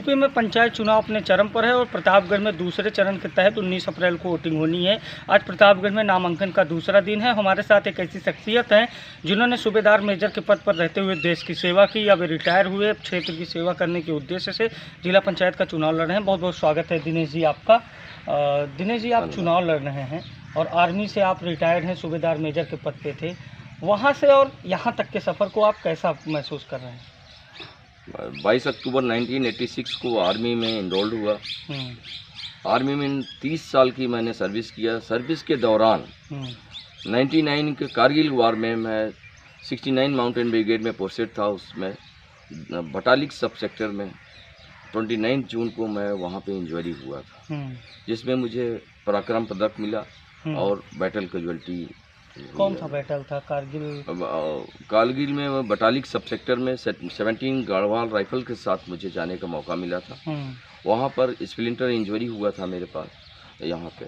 UP में पंचायत चुनाव अपने चरम पर है और प्रतापगढ़ में दूसरे चरण के तहत 19 अप्रैल को वोटिंग होनी है। आज प्रतापगढ़ में नामांकन का दूसरा दिन है। हमारे साथ एक ऐसी शख्सियत है जिन्होंने सूबेदार मेजर के पद पर रहते हुए देश की सेवा की। अब रिटायर हुए, क्षेत्र की सेवा करने के उद्देश्य से जिला पंचायत का चुनाव लड़ रहे हैं। बहुत बहुत स्वागत है दिनेश जी आपका। दिनेश जी, आप चुनाव लड़ रहे हैं और आर्मी से आप रिटायर्ड हैं, सूबेदार मेजर के पद पे थे। वहाँ से और यहाँ तक के सफ़र को आप कैसा महसूस कर रहे हैं? 22 अक्टूबर 1986 को आर्मी में इनरोल्ड हुआ। आर्मी में 30 साल की मैंने सर्विस किया। सर्विस के दौरान 99 के कारगिल वार में मैं 69 माउंटेन ब्रिगेड में पोस्टेड था। उसमें बटालिक सब सेक्टर में 29 जून को मैं वहाँ पे इंजरी हुआ था, जिसमें मुझे पराक्रम पदक मिला और बैटल कैजुअल्टी। कौन सा बैटल था? कारगिल में बटालिक सब सेक्टर में 17 गढ़वाल राइफल के साथ मुझे जाने का मौका मिला था। वहाँ पर स्प्लिंटर इंजरी हुआ था मेरे पास यहाँ पे,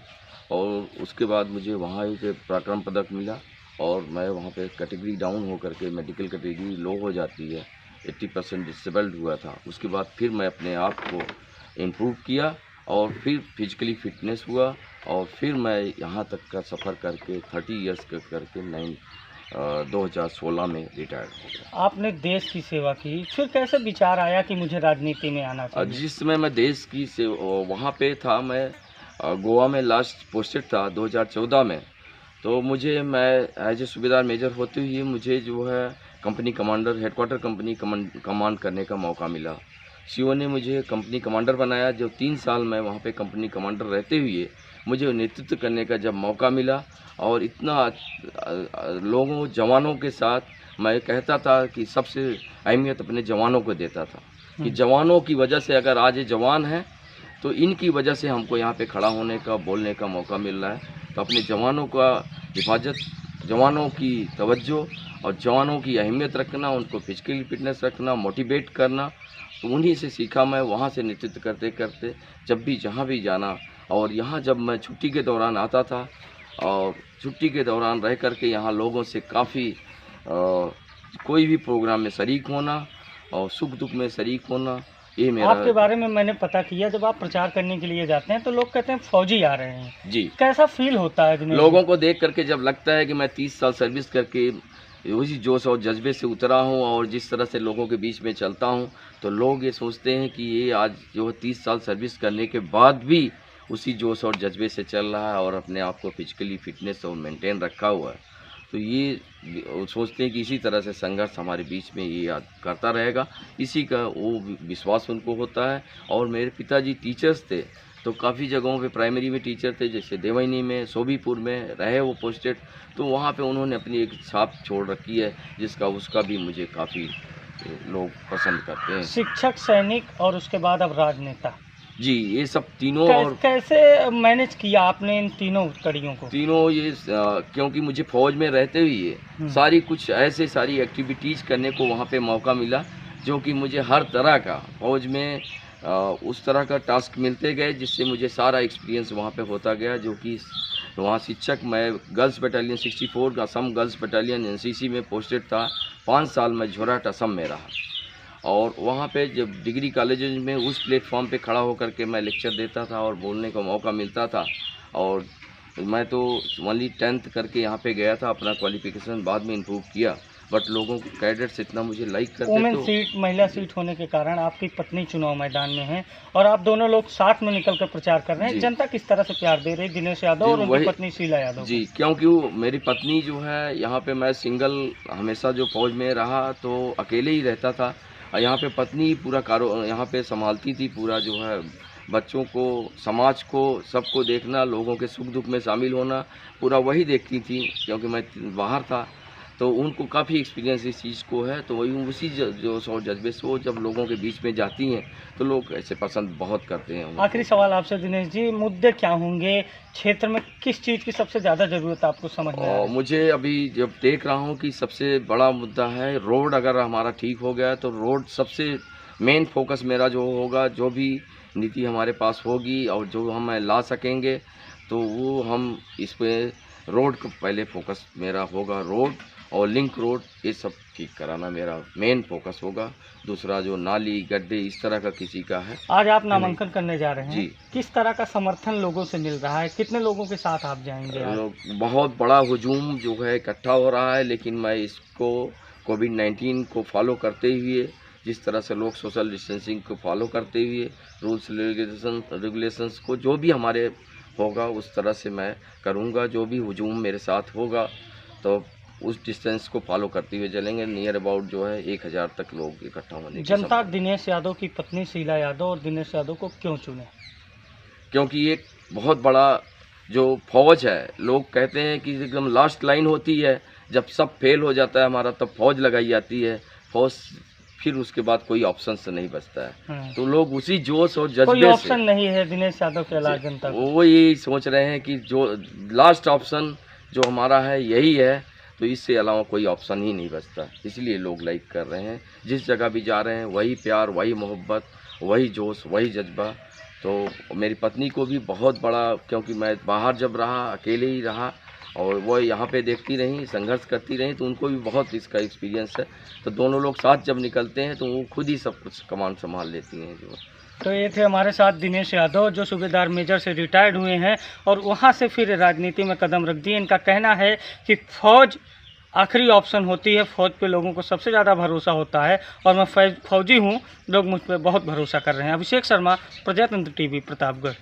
और उसके बाद मुझे वहाँ एक पराक्रम पदक मिला और मैं वहाँ पे कैटेगरी डाउन हो करके, मेडिकल कैटेगरी लो हो जाती है, 80% डिसेबल्ड हुआ था। उसके बाद फिर मैं अपने आप को इम्प्रूव किया और फिर फिजिकली फिटनेस हुआ और फिर मैं यहाँ तक का सफ़र करके 30 इयर्स करके 2016 में रिटायर हो गया। आपने देश की सेवा की, फिर कैसे विचार आया कि मुझे राजनीति में आना चाहिए? जिस समय मैं देश की वहाँ पे था, मैं गोवा में लास्ट पोस्टेड था 2014 में। तो मैं एज ए सूबेदार मेजर होते हुए मुझे जो है company commander, headquarter company command करने का मौका मिला। सीओ ने मुझे कंपनी कमांडर बनाया। जो 3 साल मैं वहाँ पे कंपनी कमांडर रहते हुए मुझे नेतृत्व करने का जब मौका मिला, और इतना लोगों जवानों के साथ मैं कहता था कि सबसे अहमियत अपने जवानों को देता था कि जवानों की वजह से अगर आज ये जवान हैं तो इनकी वजह से हमको यहाँ पे खड़ा होने का, बोलने का मौका मिल रहा है। तो अपने जवानों का हिफाजत, जवानों की तवज्जो और जवानों की अहमियत रखना, उनको फिजिकली फिटनेस रखना, मोटिवेट करना, तो उन्हीं से सीखा मैं। वहाँ से नेतृत्व करते करते जब भी जहाँ भी जाना, और यहाँ जब मैं छुट्टी के दौरान आता था और छुट्टी के दौरान रह करके यहाँ लोगों से काफ़ी कोई भी प्रोग्राम में शरीक होना और सुख दुख में शरीक होना, ये मेरा। आपके बारे में मैंने पता किया, जब आप प्रचार करने के लिए जाते हैं तो लोग कहते हैं फौजी आ रहे हैं जी। कैसा फील होता है लोगों को देख करके? जब लगता है कि मैं 30 साल सर्विस करके उसी जोश और जज्बे से उतरा हूँ और जिस तरह से लोगों के बीच में चलता हूँ, तो लोग ये सोचते हैं कि ये आज जो 30 साल सर्विस करने के बाद भी उसी जोश और जज्बे से चल रहा है और अपने आप को फिजिकली फिटनेस और मेंटेन रखा हुआ है। तो ये सोचते हैं कि इसी तरह से संघर्ष हमारे बीच में ये करता रहेगा, इसी का वो विश्वास उनको होता है। और मेरे पिताजी टीचर्स थे, तो काफ़ी जगहों पे प्राइमरी में टीचर थे, जैसे देवनी में, सोबीपुर में रहे वो पोस्टेड। तो वहाँ पे उन्होंने अपनी एक छाप छोड़ रखी है, उसका भी मुझे काफ़ी लोग पसंद करते हैं। शिक्षक, सैनिक और उसके बाद अब राजनेता जी, ये सब तीनों। और कैसे मैनेज किया आपने इन तीनों कड़ियों को? ये क्योंकि मुझे फौज में रहते हुए सारी एक्टिविटीज़ करने को वहाँ पे मौका मिला, जो कि मुझे हर तरह का फौज में उस तरह का टास्क मिलते गए, जिससे मुझे सारा एक्सपीरियंस वहाँ पे होता गया। जो कि वहाँ शिक्षक, मैं girls battalion 64 Assam girls battalion NCC में पोस्टेड था। 5 साल मैं झोराट असम में रहा, और वहाँ पे जब डिग्री कॉलेज में उस प्लेटफॉर्म पे खड़ा होकर के मैं लेक्चर देता था और बोलने का मौका मिलता था। और मैं तो ओनली 10th करके यहाँ पे गया था, अपना क्वालिफिकेशन बाद में इम्प्रूव किया, बट लोगों को कैडेट्स इतना मुझे लाइक करते। वुमेन सीट, महिला सीट होने के कारण आपकी पत्नी चुनाव मैदान में है और आप दोनों लोग साथ में निकल कर प्रचार कर रहे हैं। जनता किस तरह से प्यार दे रही है दिनेश यादव और उनकी पत्नी शीला यादव? जी, क्योंकि मेरी पत्नी जो है, यहाँ पे मैं सिंगल हमेशा जो फौज में रहा तो अकेले ही रहता था। यहाँ पे पत्नी पूरा यहाँ पे संभालती थी, पूरा जो है बच्चों को, समाज को, सबको देखना, लोगों के सुख दुख में शामिल होना, पूरा वही देखती थी। क्योंकि मैं बाहर था तो उनको काफ़ी एक्सपीरियंस इस चीज़ को है, तो वही उसी जो और जज्बे से वो जब लोगों के बीच में जाती हैं तो लोग ऐसे पसंद बहुत करते हैं। आखिरी सवाल आपसे दिनेश जी, मुद्दे क्या होंगे क्षेत्र में? किस चीज़ की सबसे ज़्यादा ज़रूरत आपको समझ में आ रही है? मुझे अभी जब देख रहा हूँ कि सबसे बड़ा मुद्दा है रोड। अगर हमारा ठीक हो गया तो रोड सबसे मेन फोकस मेरा जो होगा। जो भी नीति हमारे पास होगी और जो हम ला सकेंगे, तो वो हम इस पे रोड को पहले फोकस मेरा होगा, रोड। और लिंक रोड, ये सब ठीक कराना मेरा मेन फोकस होगा। दूसरा जो नाली गड्ढे इस तरह का किसी का है। आज आप नामांकन करने जा रहे हैं जी। किस तरह का समर्थन लोगों से मिल रहा है, कितने लोगों के साथ आप जाएंगे आज? लोग बहुत बड़ा हुजूम जो है इकट्ठा हो रहा है, लेकिन मैं इसको कोविड-19 को फॉलो करते हुए, जिस तरह से लोग सोशल डिस्टेंसिंग को फॉलो करते हुए रूल्स रेगुलेशंस को जो भी हमारे होगा उस तरह से मैं करूँगा। जो भी हुजूम मेरे साथ होगा तो उस डिस्टेंस को फॉलो करते हुए चलेंगे। नियर अबाउट जो है 1000 तक लोग इकट्ठा होने की जनता संभावना। दिनेश यादव की पत्नी शीला यादव और दिनेश यादव को क्यों चुने? क्योंकि एक बहुत बड़ा जो फौज है, लोग कहते हैं कि एकदम लास्ट लाइन होती है, जब सब फेल हो जाता है हमारा तब फौज लगाई जाती है। फौज फिर उसके बाद कोई ऑप्शन से नहीं बचता है, तो लोग उसी जोश और कोई जज्बे ऑप्शन नहीं है दिनेश यादव के अलावा जनता को? वो यही सोच रहे हैं कि जो लास्ट ऑप्शन जो हमारा है यही है, तो इससे अलावा कोई ऑप्शन ही नहीं बचता। इसलिए लोग लाइक कर रहे हैं। जिस जगह भी जा रहे हैं वही प्यार, वही मोहब्बत, वही जोश, वही जज्बा। तो मेरी पत्नी को भी बहुत बड़ा, क्योंकि मैं बाहर जब रहा अकेले ही रहा और वो यहाँ पे देखती रही, संघर्ष करती रही, तो उनको भी बहुत इसका एक्सपीरियंस है। तो दोनों लोग साथ जब निकलते हैं तो वो खुद ही सब कुछ कमान संभाल लेती हैं जो। तो ये थे हमारे साथ दिनेश यादव जो सूबेदार मेजर से रिटायर्ड हुए हैं और वहाँ से फिर राजनीति में कदम रख दिए। इनका कहना है कि फौज आखिरी ऑप्शन होती है, फौज पे लोगों को सबसे ज़्यादा भरोसा होता है और मैं फौजी हूँ, लोग मुझ पर बहुत भरोसा कर रहे हैं। अभिषेक शर्मा, प्रजातंत्र टीवी, प्रतापगढ़।